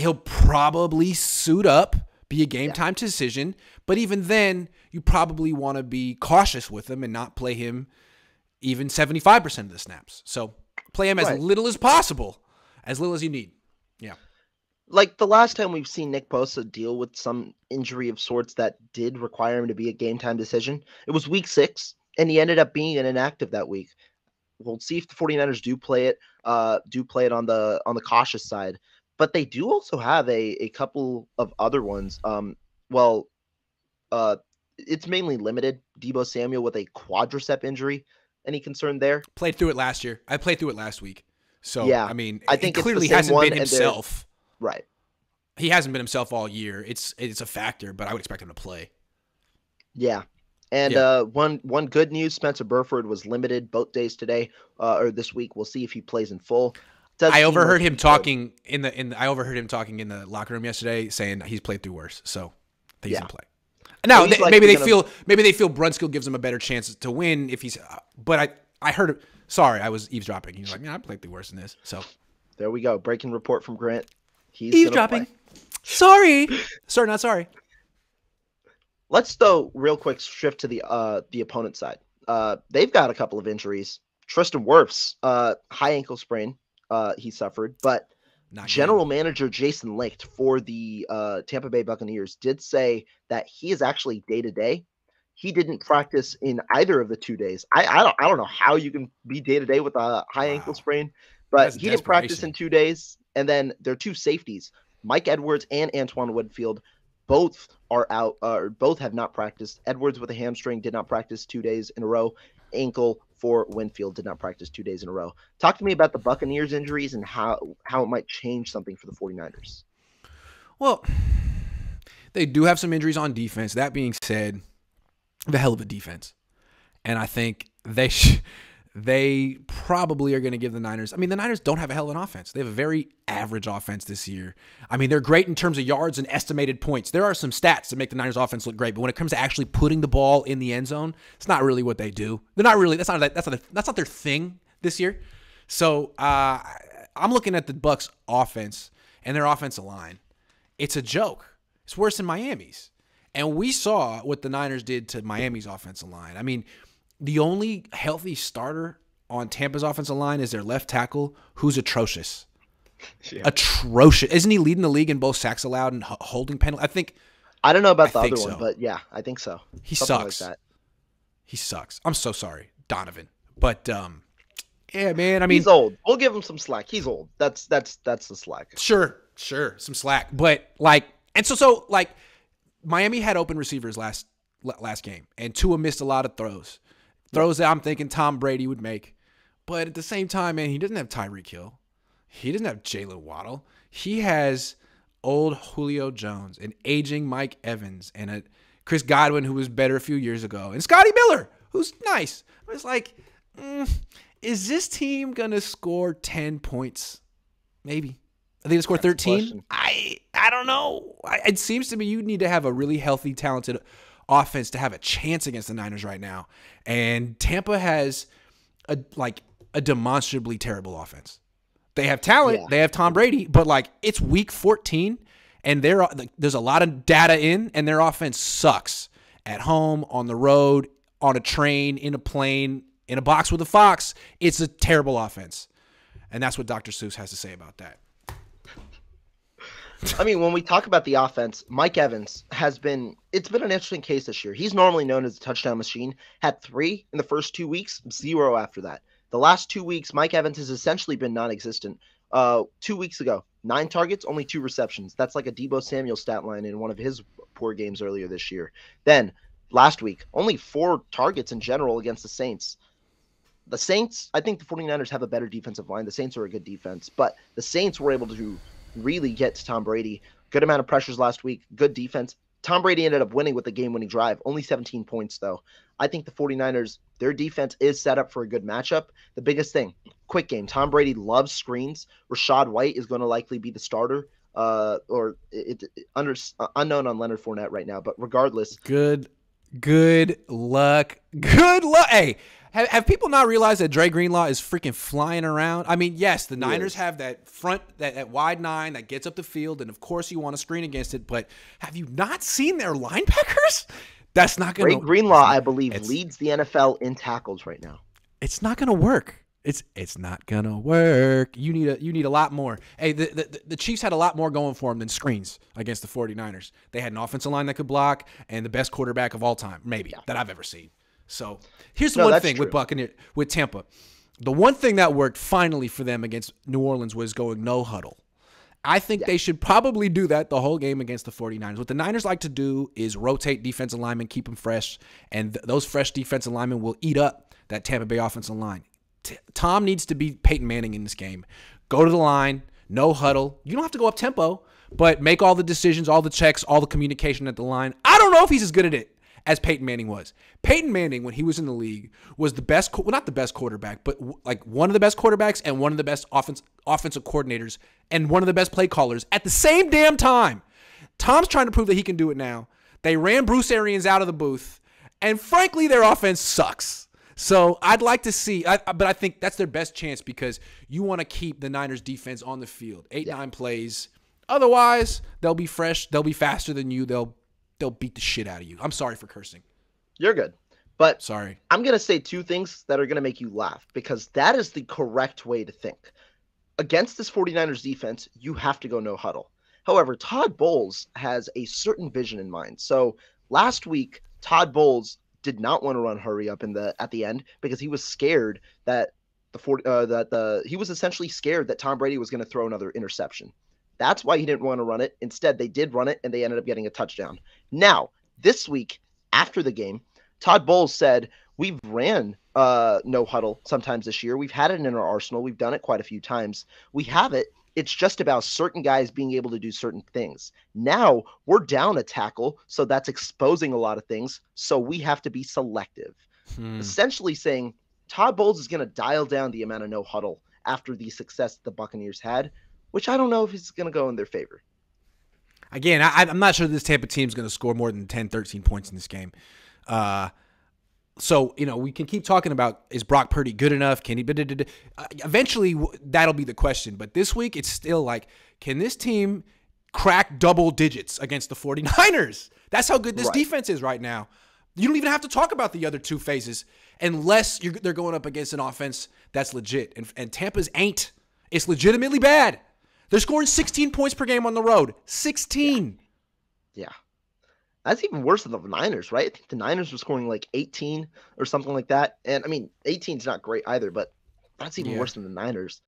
he'll probably suit up, be a game-time decision. But even then, you probably want to be cautious with him and not play him even 75% of the snaps. So play him as little as possible, as little as you need. Yeah. Like the last time we've seen Nick Bosa deal with some injury of sorts that did require him to be a game-time decision, it was week 6, and he ended up being inactive that week. We'll see if the 49ers do play it on the cautious side. But they do also have a couple of other ones. It's mainly limited. Deebo Samuel with a quadricep injury. Any concern there? Played through it last year. I played through it last week. So, yeah, I mean, I think it clearly hasn't been himself. Right. He hasn't been himself all year. It's a factor, but I would expect him to play. Yeah. And one good news, Spencer Burford was limited both days today or this week. We'll see if he plays in full. I overheard him talking in the locker room yesterday, saying he's played through worse, so he's gonna play. Now maybe they feel Brunskill gives him a better chance to win if he's. But I heard. Sorry, I was eavesdropping. He was like, "Man, I played through worse than this." So there we go. Breaking report from Grant. He's eavesdropping. Sorry, sir, not sorry. Let's though real quick shift to the opponent side. They've got a couple of injuries. Tristan Wirfs, high ankle sprain. He suffered, but general manager Jason Licht for the Tampa Bay Buccaneers did say that he is actually day-to-day. He didn't practice in either of the 2 days. I don't know how you can be day-to-day with a high ankle sprain, but he didn't practice in 2 days. And then their two safeties, Mike Edwards and Antoine Woodfield, both are out, or both have not practiced. Edwards with a hamstring did not practice 2 days in a row. Ankle for Winfield did not practice 2 days in a row. Talk to me about the Buccaneers injuries and how it might change something for the 49ers. Well, they do have some injuries on defense. That being said, the hell of a defense. And I think they probably are going to give the Niners. I mean, the Niners don't have a hell of an offense. They have a very average offense this year. I mean, they're great in terms of yards and estimated points. There are some stats that make the Niners offense look great, but when it comes to actually putting the ball in the end zone, it's not really what they do. They're not really. That's not their thing this year. So I'm looking at the Bucs offense and their offensive line. It's a joke. It's worse than Miami's. And we saw what the Niners did to Miami's offensive line. I mean, the only healthy starter on Tampa's offensive line is their left tackle, who's atrocious. Yeah. Atrocious. Isn't he leading the league in both sacks allowed and holding penalty? I don't know about the other one, but yeah, I think so. He sucks. Like that. He sucks. I'm so sorry, Donovan. But yeah, man. I mean, he's old. We'll give him some slack. He's old. That's the slack. Sure, some slack. But so Miami had open receivers last game, and Tua missed a lot of throws. Throws that I'm thinking Tom Brady would make. But at the same time, man, he doesn't have Tyreek Hill. He doesn't have Jalen Waddle. He has old Julio Jones, an aging Mike Evans, and a Chris Godwin who was better a few years ago, and Scotty Miller, who's nice. It's like, is this team going to score 10 points? Maybe. I think they score 13. I don't know. It seems to me you need to have a really healthy, talented offense to have a chance against the Niners right now. And Tampa has a demonstrably terrible offense. They have talent. Yeah. They have Tom Brady, but it's week 14 and there's a lot of data in, and their offense sucks at home, on the road, on a train, in a plane, in a box with a fox. It's a terrible offense. And that's what Dr. Seuss has to say about that. I mean, when we talk about the offense, Mike Evans it's been an interesting case this year. He's normally known as a touchdown machine. Had 3 in the first 2 weeks, 0 after that. The last 2 weeks, Mike Evans has essentially been non-existent. 2 weeks ago, 9 targets, only 2 receptions. That's like a Deebo Samuel stat line in one of his poor games earlier this year. Then, last week, only 4 targets in general against the Saints. The Saints, I think the 49ers have a better defensive line. The Saints are a good defense, but the Saints were able to really get to Tom Brady. Good amount of pressures last week. Good defense. Tom Brady ended up winning with the game-winning drive. Only 17 points, though. I think the 49ers, their defense is set up for a good matchup. The biggest thing, quick game. Tom Brady loves screens. Rachaad White is going to likely be the starter. Unknown on Leonard Fournette right now, but regardless. Good Good luck. Good luck. Hey, have people not realized that Dre Greenlaw is freaking flying around? I mean, yes, the Niners have that front, that wide 9 that gets up the field, and of course you want to screen against it, but have you not seen their linebackers? That's not going to... Dre Greenlaw, I believe, leads the NFL in tackles right now. It's not going to work. It's not going to work. You need a lot more. Hey, the Chiefs had a lot more going for them than screens against the 49ers. They had an offensive line that could block and the best quarterback of all time, maybe, that I've ever seen. So here's the one thing with Tampa. The one thing that worked finally for them against New Orleans was going no huddle. I think they should probably do that the whole game against the 49ers. What the Niners like to do is rotate defensive linemen, keep them fresh, and those fresh defensive linemen will eat up that Tampa Bay offensive line. Tom needs to be Peyton Manning in this game. Go to the line, no huddle. You don't have to go up tempo, but make all the decisions, all the checks, all the communication at the line. I don't know if he's as good at it as Peyton Manning was. Peyton Manning, when he was in the league, was the best, well, not the best quarterback, but like one of the best quarterbacks and one of the best offensive coordinators and one of the best play callers at the same damn time. Tom's trying to prove that he can do it now. They ran Bruce Arians out of the booth, and frankly, their offense sucks. So I'd like to see, but I think that's their best chance because you want to keep the Niners defense on the field. 8-9 plays. Otherwise, they'll be fresh. They'll be faster than you. They'll beat the shit out of you. I'm sorry for cursing. You're good. But sorry. I'm going to say two things that are going to make you laugh because that is the correct way to think. Against this 49ers defense, you have to go no huddle. However, Todd Bowles has a certain vision in mind. So last week, Todd Bowles did not want to run hurry up at the end because he was scared that he was essentially scared that Tom Brady was going to throw another interception. That's why he didn't want to run it. Instead, they did run it and they ended up getting a touchdown. Now, this week after the game, Todd Bowles said, "We've ran no huddle sometimes this year. We've had it in our arsenal. We've done it quite a few times. We have it. It's just about certain guys being able to do certain things. Now we're down a tackle, so that's exposing a lot of things. So we have to be selective." Essentially saying Todd Bowles is going to dial down the amount of no huddle after the success the Buccaneers had, which I don't know if it's going to go in their favor. Again, I'm not sure this Tampa team is going to score more than 10, 13 points in this game. So, we can keep talking about, is Brock Purdy good enough? Can he? Eventually, that'll be the question. But this week, it's still like, can this team crack double digits against the 49ers? That's how good this defense is right now. You don't even have to talk about the other two phases unless they're going up against an offense that's legit. And Tampa's ain't. It's legitimately bad. They're scoring 16 points per game on the road. 16. Yeah. That's even worse than the Niners, right? I think the Niners were scoring like 18 or something like that. And I mean, 18 is not great either, but that's even worse than the Niners.